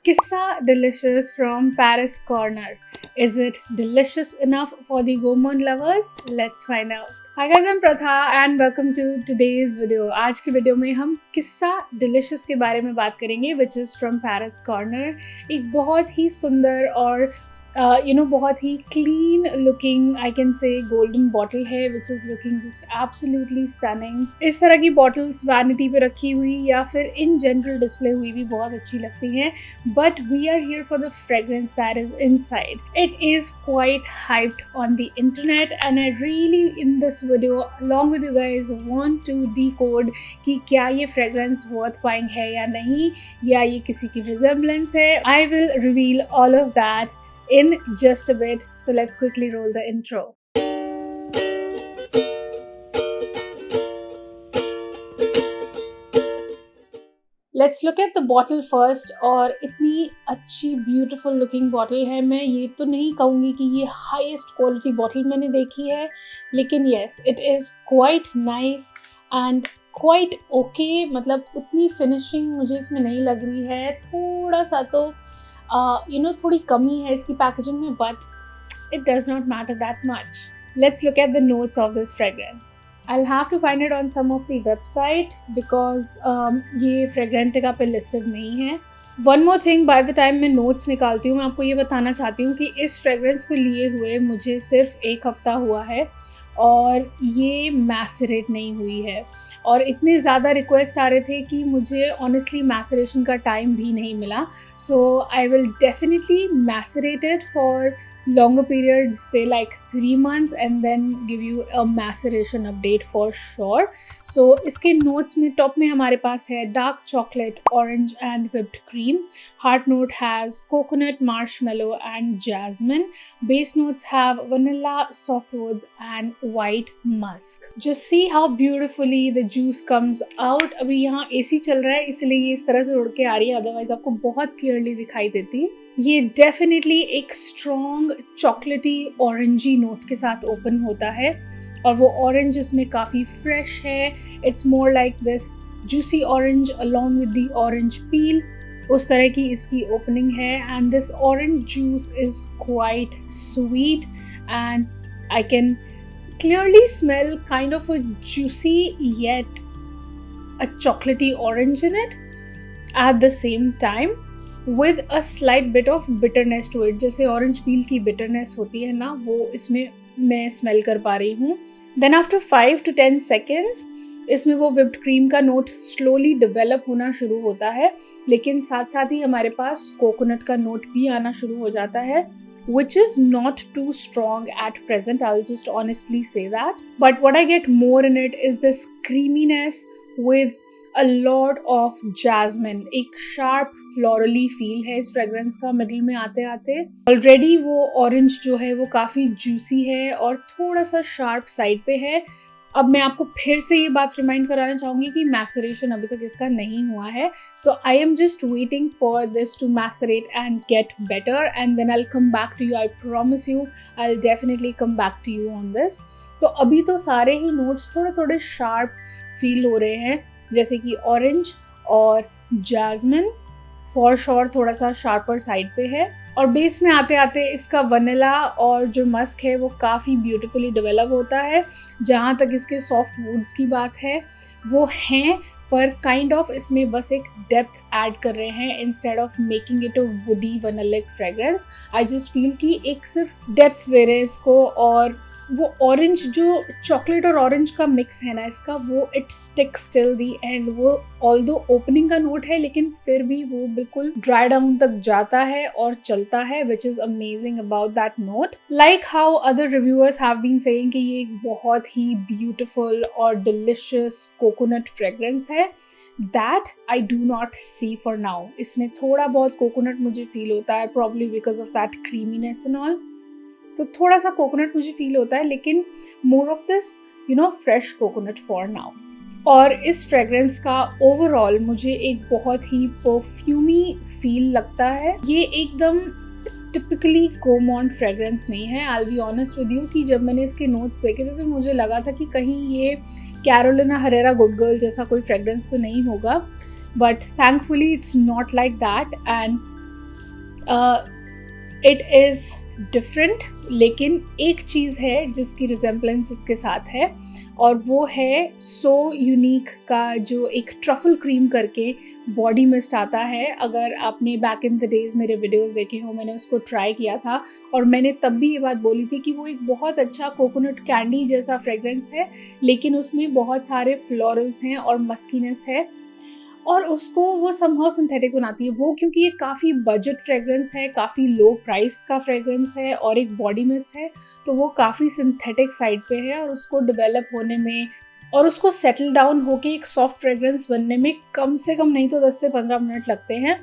Kissa Delicious from Paris Corner. Is it delicious enough for the gourmand lovers? Let's find out. Hi guys, I'm Pratha and welcome to today's video. आज की video में हम किस्सा delicious के बारे में बात करेंगे which is from Paris Corner. एक बहुत ही सुंदर और बहुत ही clean looking I can say golden bottle है which is looking just absolutely stunning. इस तरह की बॉटल्स वैनिटी पे रखी हुई या फिर इन जनरल डिस्प्ले हुई भी बहुत अच्छी लगती हैं, but we are here for the fragrance that is inside. It is quite hyped on the internet and I really in this video along with you guys want to decode कि क्या ये fragrance worth buying है या नहीं, या ये किसी की रिजेम्बलेंस है. I will reveal all of that in just a bit, so let's quickly roll the intro. Let's look at the bottle first. और इतनी अच्छी ब्यूटीफुल लुकिंग बॉटल है. मैं ये तो नहीं कहूँगी कि ये हाईएस्ट क्वालिटी बॉटल मैंने देखी है, लेकिन yes, it is quite nice and quite okay. मतलब उतनी फिनिशिंग मुझे इसमें नहीं लग रही है. थोड़ा सा तो थोड़ी कमी है इसकी पैकेजिंग में, but it does not matter that much. Let's look at the notes of this fragrance. I'll have to find it on some of the website because ये Fragrantica पे listed नहीं है. One more thing, by the time मैं notes निकालती हूँ मैं आपको ये बताना चाहती हूँ कि इस fragrance को लिए हुए मुझे सिर्फ 1 हफ्ता हुआ है और ये मैसरेट नहीं हुई है. और इतने ज़्यादा रिक्वेस्ट आ रहे थे कि मुझे ऑनेस्टली मैसरेशन का टाइम भी नहीं मिला. So I will definitely macerate it for longer period, say like 3 months, and then give you a maceration update for sure. So इसके notes में top में हमारे पास है dark chocolate, orange and whipped cream. Heart note has coconut, marshmallow and jasmine. Base notes have vanilla, softwoods and white musk. Just see how beautifully the juice comes out. अभी यहाँ AC चल रहा है इसलिए ये इस तरह से उड़ के आ रही है, otherwise आपको बहुत clearly दिखाई देती. ये डेफिनेटली एक स्ट्रॉन्ग चॉकलेटी ऑरेंजी नोट के साथ ओपन होता है और वो ऑरेंज इसमें काफ़ी फ्रेश है. It's more like this juicy orange along with the orange peel. उस तरह की इसकी ओपनिंग है and this orange juice is quite sweet and I can clearly smell kind of a juicy yet a chocolatey orange in it at the same time with a slight bit of bitterness to it. जैसे orange peel की bitterness होती है ना, वो इसमें मैं smell कर पा रही हूँ. Then after 5 to 10 seconds इसमें वो whipped cream का नोट स्लोली डेवलप होना शुरू होता है, लेकिन साथ साथ ही हमारे पास कोकोनट का नोट भी आना शुरू हो जाता है, which is not too strong at present. I'll just honestly say that. But what I get more in it is this creaminess with a lot of jasmine. एक sharp florally feel है इस fragrance का middle में आते आते. Already वो orange जो है वो काफ़ी juicy है और थोड़ा सा sharp side पे है. अब मैं आपको फिर से ये बात रिमाइंड कराना चाहूँगी कि maceration अभी तक इसका नहीं हुआ है. So I am just waiting for this to macerate and get better and then I'll come back to you. I promise you I'll definitely come back to you on this. तो अभी तो सारे ही notes थोड़े थोड़े sharp feel हो रहे हैं, जैसे कि ऑरेंज और जैस्मिन फॉर श्योर थोड़ा सा शार्पर साइड पे है. और बेस में आते आते इसका वनीला और जो मस्क है वो काफ़ी ब्यूटीफुली डेवलप होता है. जहाँ तक इसके सॉफ्ट वुड्स की बात है वो हैं, पर काइंड ऑफ इसमें बस एक डेप्थ ऐड कर रहे हैं instead of making it a woody vanillic fragrance. I just feel कि एक सिर्फ डेप्थ दे रहे हैं इसको, और वो ऑरेंज जो चॉकलेट और ऑरेंज का मिक्स है ना इसका, वो it sticks till the and. वो ऑल्दो ओपनिंग का नोट है लेकिन फिर भी वो बिल्कुल ड्राई डाउन तक जाता है और चलता है, which is amazing about that note. Like how other reviewers have been saying कि ये एक बहुत ही ब्यूटिफुल और डिलिशियस कोकोनट फ्रेग्रेंस है, that I do not see for now. इसमें थोड़ा बहुत कोकोनट मुझे फील होता है, probably because of that creaminess and all. तो थोड़ा सा कोकोनट मुझे फील होता है, लेकिन more of this fresh coconut for now. और इस फ्रेग्रेंस का ओवरऑल मुझे एक बहुत ही परफ्यूमी फील लगता है. ये एकदम टिपिकली गोर्मैंड फ्रेग्रेंस नहीं है. I will be honest with you कि जब मैंने इसके नोट्स देखे थे तो मुझे लगा था कि कहीं ये कैरोलिना हरेरा गुड गर्ल जैसा कोई फ्रेग्रेंस तो नहीं होगा, but thankfully it's not like that. And it is different, लेकिन एक चीज़ है जिसकी रिजेम्बलेंस इसके साथ है, और वो है सो यूनिक का जो एक ट्रफल क्रीम करके बॉडी मिस्ट आता है। अगर आपने बैक इन द डेज़ मेरे वीडियोस देखे हो, मैंने उसको ट्राई किया था और मैंने तब भी ये बात बोली थी कि वो एक बहुत अच्छा कोकोनट कैंडी जैसा फ्रेगरेंस है, लेकिन उसमें बहुत सारे फ्लोरल्स हैं और मस्कीनेस है, और उसको वो समहाउ सिंथेटिक बनाती है वो, क्योंकि ये काफ़ी बजट फ्रेगरेंस है, काफ़ी लो प्राइस का फ्रेगरेंस है और एक बॉडी मिस्ट है, तो वो काफ़ी सिंथेटिक साइड पे है, और उसको डेवलप होने में और उसको सेटल डाउन होके एक सॉफ्ट फ्रेगरेंस बनने में कम से कम नहीं तो 10 से 15 मिनट लगते हैं।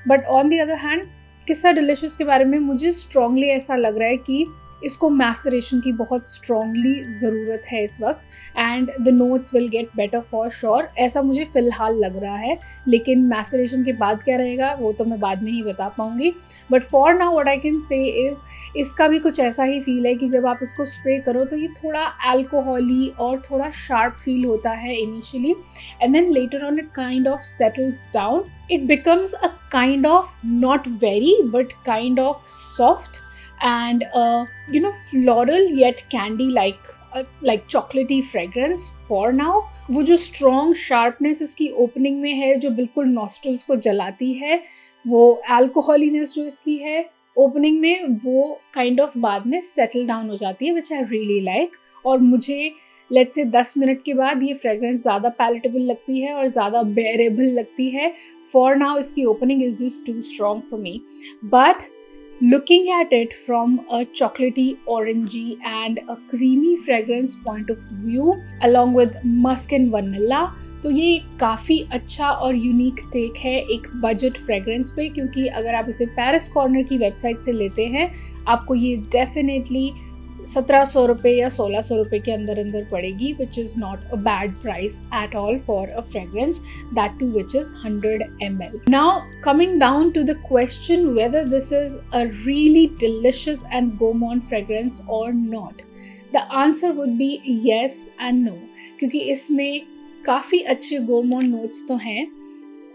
But on the other hand किस्सा डिलिशियस के बारे में मुझे स्ट्रांगली ऐसा लग रहा है कि इसको मैसरेशन की बहुत स्ट्रांगली ज़रूरत है इस वक्त, and the notes will get better for sure, ऐसा मुझे फ़िलहाल लग रहा है। लेकिन मैसरेशन के बाद क्या रहेगा वो तो मैं बाद में ही बता पाऊँगी। But for now what I can से इज़ इसका भी कुछ ऐसा ही फील है कि जब आप इसको स्प्रे करो तो ये थोड़ा अल्कोहली और थोड़ा शार्प फील होता है initially, and then later on it kind of settles down, it becomes a kind of not very but kind of soft and floral yet candy like chocolatey fragrance for now। वो जो strong sharpness इसकी opening में है जो बिल्कुल nostrils को जलाती है, वो alcoholiness जो इसकी है opening में, वो kind of बाद में settle down हो जाती है, which I really like। और मुझे लेट्स से 10 मिनट के बाद ये फ्रेगरेंस ज़्यादा पैलेटेबल लगती है और ज़्यादा बेरेबल लगती है। फॉर नाउ इसकी opening is just too strong for me, but looking at it from a chocolatey, orangey and a creamy fragrance point of view along with musk and vanilla, तो ये काफ़ी अच्छा और यूनिक टेक है एक budget fragrance पे, क्योंकि अगर आप इसे पेरिस कॉर्नर की वेबसाइट से लेते हैं आपको ये डेफिनेटली 1700 रुपये या 1600 रुपये के अंदर अंदर पड़ेगी, which is not a bad price at all for a fragrance, that too which is 100 ml। Now coming down to the question whether this is a really delicious and gourmand fragrance or not, the answer would be yes and no, क्योंकि इसमें काफ़ी अच्छे गोर्मॉन्ड notes तो हैं।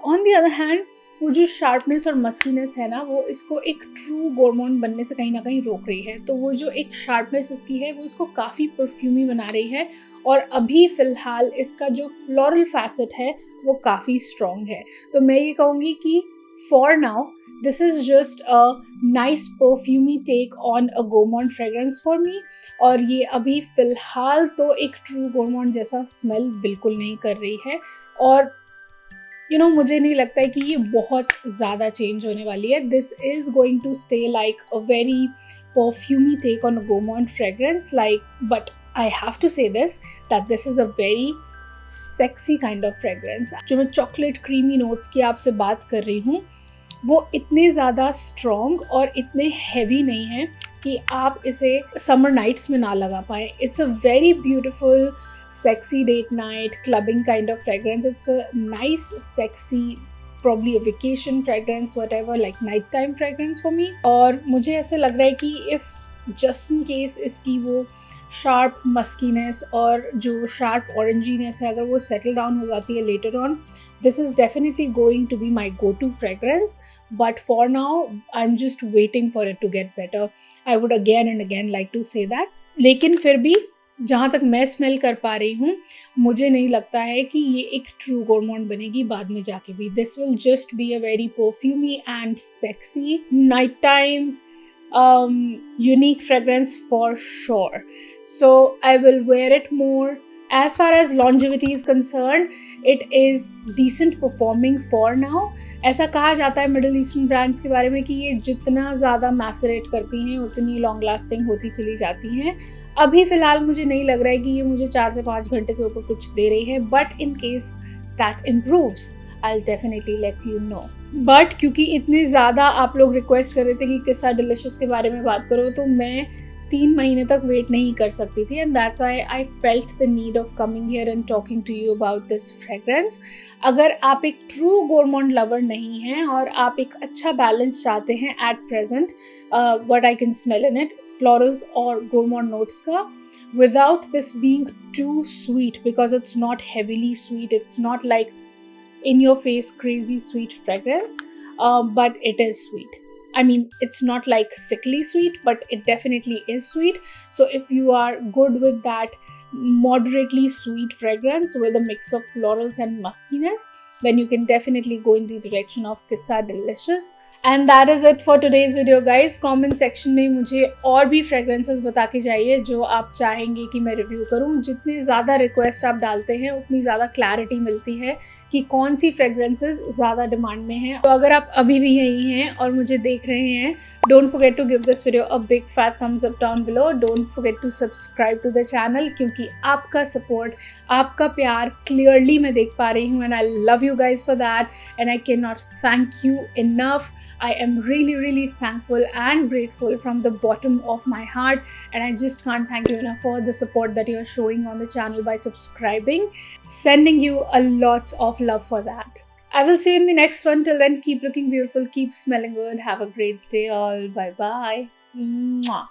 On the other hand वो जो sharpness और मस्कीनेस है ना, वो इसको एक ट्रू गोर्मॉन्ड बनने से कहीं ना कहीं रोक रही है। तो वो जो एक शार्पनेस इसकी है वो इसको काफ़ी परफ्यूमी बना रही है, और अभी फ़िलहाल इसका जो फ्लोरल फैसेट है वो काफ़ी स्ट्रॉन्ग है। तो मैं ये कहूँगी कि for now this is just a nice perfumey take on a gourmand fragrance for me, और ये अभी फ़िलहाल तो एक ट्रू गोर्मॉन्ड जैसा स्मेल बिल्कुल नहीं कर रही है, और मुझे नहीं लगता है कि ये बहुत ज़्यादा चेंज होने वाली है। This is going to stay like a very perfumey take on a gourmand fragrance but I have to say this that this is a very sexy kind of fragrance. जो मैं चॉकलेट क्रीमी नोट्स की आपसे बात कर रही हूँ वो इतने ज़्यादा स्ट्रॉन्ग और इतने हैवी नहीं हैं कि आप इसे समर नाइट्स में ना लगा पाएँ। It's a very beautiful sexy date night clubbing kind of fragrance. It's a nice sexy, probably a vacation fragrance, whatever, like nighttime fragrance for me। और मुझे ऐसे लग रहा है कि if just in case इसकी वो sharp muskiness और जो sharp oranginess है अगर वो settle down हो जाती है later on, this is definitely going to be my go-to fragrance। But for now I'm just waiting for it to get better। I would again and again like to say that। लेकिन फिर भी जहाँ तक मैं smell कर पा रही हूँ मुझे नहीं लगता है कि ये एक ट्रू गोर्मॉन्ड बनेगी बाद में जाके भी। This will just be a very perfumey and sexy night time unique fragrance for sure। So I will wear it more। As far as longevity is concerned, it is decent performing for now। ऐसा कहा जाता है middle eastern brands के बारे में कि ये जितना ज़्यादा मैसरेट करती हैं उतनी लॉन्ग लास्टिंग होती चली जाती हैं। अभी फ़िलहाल मुझे नहीं लग रहा है कि ये मुझे 4 से 5 घंटे से ऊपर कुछ दे रही है, but in case that improves I'll definitely let you know। But क्योंकि इतने ज़्यादा आप लोग रिक्वेस्ट कर रहे थे कि किस्सा डिलिशियस के बारे में बात करो, तो मैं 3 महीने तक वेट नहीं कर सकती थी, and that's why I felt the need of coming here and talking to you about this fragrance. अगर आप एक ट्रू गोर्मॉन्ड लवर नहीं हैं और आप एक अच्छा बैलेंस चाहते हैं at present, what I can smell in it, florals और गोर्मॉन्ड नोट्स का, without this being too sweet, because it's not heavily sweet, it's not like in your face crazy sweet fragrance, but it is sweet I mean, it's not like sickly sweet, but it definitely is sweet. So if you are good with that moderately sweet fragrance with a mix of florals and muskiness, then you can definitely go in the direction of Kissa Delicious. And that is it for today's video guys. Comment section में मुझे और भी fragrances बता के जाइए जो आप चाहेंगे कि मैं रिव्यू करूं. जितने ज़्यादा रिक्वेस्ट आप डालते हैं उतनी ज़्यादा क्लैरिटी मिलती है कि कौन सी फ्रेगरेंसेस ज़्यादा डिमांड में हैं. तो अगर आप अभी भी यहीं हैं और मुझे देख रहे हैं, don't forget to give this video a big fat thumbs up down below. Don't forget to subscribe to the channel, क्योंकि आपका सपोर्ट, आपका प्यार क्लियरली मैं देख पा रही हूँ. And I love you guys for that and I can not thank you enough. I am really thankful and grateful from the bottom of my heart, and I just can't thank you enough for the support that you are showing on the channel by subscribing. Sending you a lots of love for that. I will see you in the next one. Till then, keep looking beautiful, keep smelling good. Have a great day all. Bye bye. Mwah.